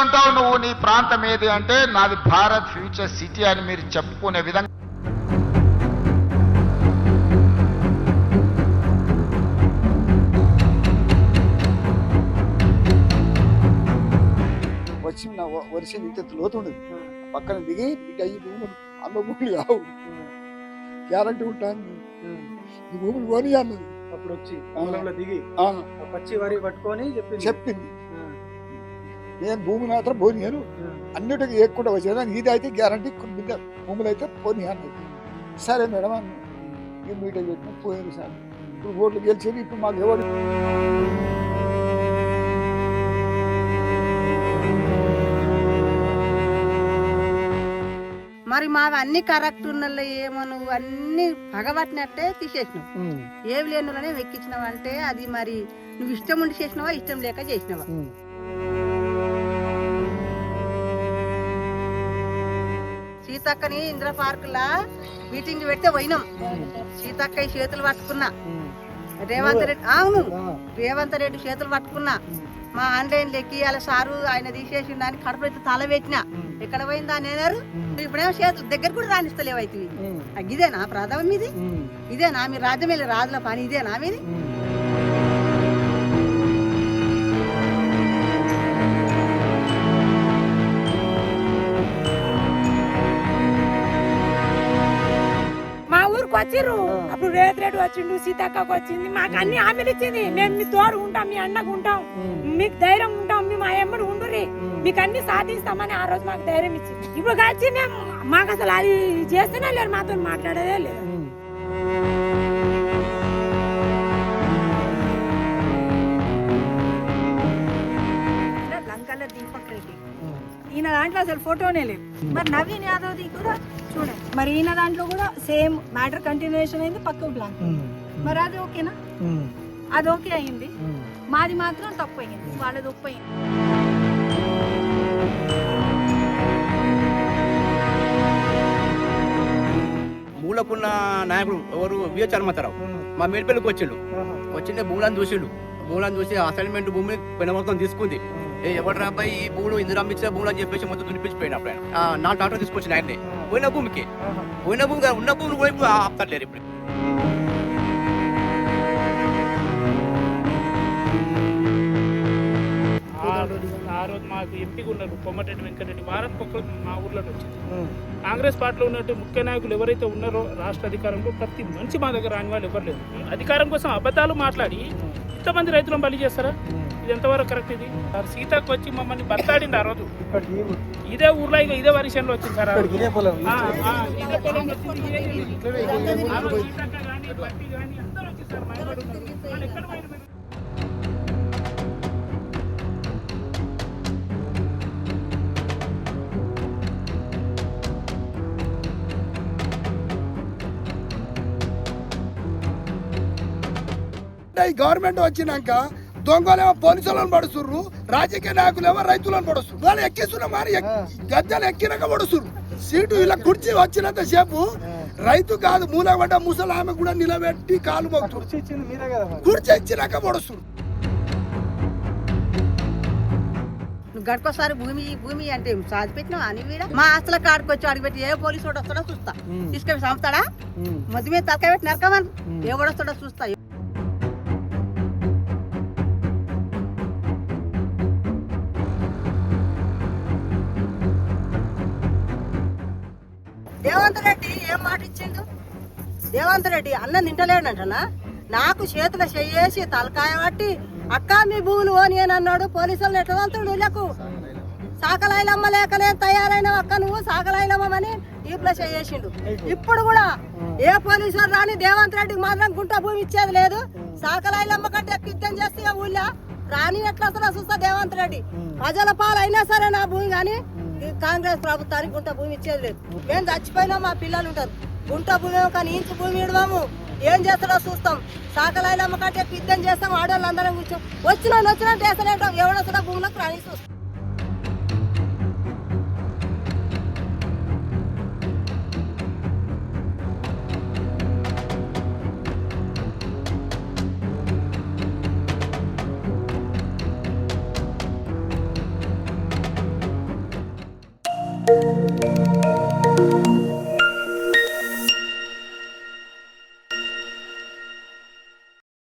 ఎక్కడుంటావు నువ్వు, నీ ప్రాంతం ఏది అంటే నాది భారత్ ఫ్యూచర్ సిటీ అని మీరు చెప్పుకునే విధంగా వచ్చి నా వర్షం ఇంత లోతుండదు పక్కన దిగి అయ్యి భూములు అమ్మ భూములు కావు గ్యారంటీ ఉంటాను ఈ భూములు కొని అన్నది అప్పుడు వచ్చి పొలంలో దిగి పచ్చి వరి పట్టుకొని చెప్పింది నేను భూమి మాత్రం పోనీయను అన్నిటికీ ఎక్కువ వచ్చేదాన్ని ఇది అయితే గ్యారంటీ కొన్ని భూములు అయితే పోనీ అన్నది సరే మేడం అన్న ఈ మీటింగ్ పెట్టిన పోయింది సార్ ఇప్పుడు ఓట్లు గెలిచేది ఇప్పుడు మాకు ఎవరు మరి మావి అన్ని కరెక్ట్ ఉన్నలో ఏమో నువ్వు అన్ని పగబట్టినట్టే తీసేసినావు ఏవి లేనులనే వెక్కించినావు అంటే అది మరి నువ్వు ఇష్టం ఉండి చేసినావా ఇష్టం లేక చేసినావా సీతక్కని ఇంద్ర పార్క్ లా మీటింగ్ పెడితే పోయినాం సీతక్క చేతులు పట్టుకున్నా రేవంత్ రెడ్డి అవును రేవంత్ రెడ్డి చేతులు పట్టుకున్నా మా ఆన్లైన్ లెక్కి అలా సారు ఆయన తీసేసిండు అని కడుపు అయితే తల పెట్టినా ఎక్కడ పోయిందా అనేనారు ఇప్పుడేమో చేతులు దగ్గర కూడా రాణిస్తలేవు అయితే ఇదేనా ప్రాధవం మీది ఇదేనా మీ రాజ్యం వెళ్ళి రాజుల పని ఇదేనా మీది వచ్చిర్రు అప్పుడు రేవంత్ రెడ్డి వచ్చిండు సీతక్కకు వచ్చింది మాకు అన్ని హామీలు ఇచ్చింది మేము మీ తోడు ఉంటాం మీ అన్నకు ఉంటాం మీకు ధైర్యం ఉంటాం మీ మా ఎమ్మడు ఉండుర్రి మీకు అన్ని సాధిస్తామని ఆ రోజు మాకు ధైర్యం ఇచ్చింది ఇప్పుడు కలిసి మేము మాకు అసలు అది చేస్తేనే లేరు మాతో మాట్లాడేదే లేదు లంకల దీపక్ రెడ్డి ఈయన దాంట్లో అసలు ఫోటోనే లేదు మరి నవీన్ యాదవ్ది కూడా చూడండి మరి ఈయన దాంట్లో కూడా సేమ్ మ్యాటర్ కంటిన్యూషన్ అయింది పక్క బ్లాంక్ మరి అది ఓకేనా అది ఓకే అయింది మాది మాత్రం తప్పు అయింది వాళ్ళది ఒప్పు అయింది మూలకున్న నాయకుడు ఎవరు విహెచ్ హనుమంతరావు మా మేడిపల్లికి వచ్చిండే భూములను చూసి అసైన్మెంట్ భూమిని పెన మొత్తం తీసుకుంది ఎవరు రాబాయి ఈ భూములు ఇందులో అమ్మించిన భూములు అని చెప్పేసి మొత్తం దునిపించిపోయిన అప్పుడు ఆయన నా డాక్టర్ తీసుకొచ్చిన ఆయన్ని పోయిన భూమికి ఉన్న భూమిని కూడా ఇప్పుడు ఆపుతలేరు ఇప్పుడు ఆ రోజు మాకు ఎంపీగా ఉన్నారు కొమ్మటిరెడ్డి వెంకటరెడ్డి వారానికి ఒక్కరు మా ఊర్లో వచ్చింది కాంగ్రెస్ పార్టీలో ఉన్నట్టు ముఖ్య నాయకులు ఎవరైతే ఉన్నారో రాష్ట్ర అధికారంలో ప్రతి మనిషి మా దగ్గర రాని వాళ్ళు ఎవరు లేరు అధికారం కోసం అబద్ధాలు మాట్లాడి ఇంతమంది రైతులను బలి చేస్తారా ఇది ఎంతవరకు కరెక్ట్ ఇది సార్ సీతకు వచ్చి మమ్మల్ని బతాడింది ఆ రోజు ఇదే ఊర్లో ఇక ఇదే వర్షంలో వచ్చింది సార్ ఇదే పొలం ఈ గవర్నమెంట్ వచ్చినాక దొంగలేమో పోలీసులను పడుతుర్రు రాజకీయ నాయకులేమో రైతులను పడుస్తారు వాళ్ళు ఎక్కిస్తున్నా మరి గద్దెలు ఎక్కినాక పడుతుర్రు సీటు ఇలా కుర్చీ వచ్చినంత సేపు రైతు కాదు మూలపడ్డ ముసలి ఆమె కూడా నిలబెట్టి కాలు మొక్కుతారు కుర్చీ ఇచ్చినాక పడుస్తారు గడపసారి భూమి అంటే సాధి పెట్టినావు అని వీడ మా ఆస్తుల కాడుకొచ్చి అడిగిపెట్టి ఏ పోలీసు వాడు వస్తాడో చూస్తా తీసుకెళ్ళి సంపుతాడా మధ్య మీద తలకాయ పెట్టి నరకమని ఎవడు వస్తాడో చూస్తా రేవంత్ రెడ్డి ఏం మాట ఇచ్చిండు రేవంత్ రెడ్డి అన్నం తింటలేడంటనా నాకు చేతుల చేసి తలకాయ పట్టి అక్క మీ భూములు ఓని అని అన్నాడు పోలీసులను ఎట్లా వెళ్తాడు వీళ్ళకు సాకలాయిలమ్మ లేకనే తయారైన అక్క నువ్వు సాకలాయిలమ్మని ఈప్లో చేసిండు ఇప్పుడు కూడా ఏ పోలీసు రాని రేవంత్ రెడ్డికి మాత్రం గుంట భూమి ఇచ్చేది లేదు సాకలాయిలమ్మ కంటే యుద్ధం చేస్తే ఊళ్ళో రాని ఎట్లా అసలు చూస్తా రేవంత్ రెడ్డి ప్రజల పాలు అయినా సరే నా భూమి కానీ కాంగ్రెస్ ప్రభుత్వానికి గుంట భూమి ఇచ్చేది లేదు మేము చచ్చిపోయినా మా పిల్లలు ఉంటారు గుంట భూమి కానీ ఇంచు భూమి ఇడవాము ఏం చేస్తాడో చూస్తాం సాకలాయిలమ్మ కంటే యుద్ధం చేస్తాం ఆడవాళ్ళు అందరం కూర్చోం వచ్చినట్టు వేస్తలేంటాం ఎవడొచ్చినా భూములకు రాని చూస్తాం రా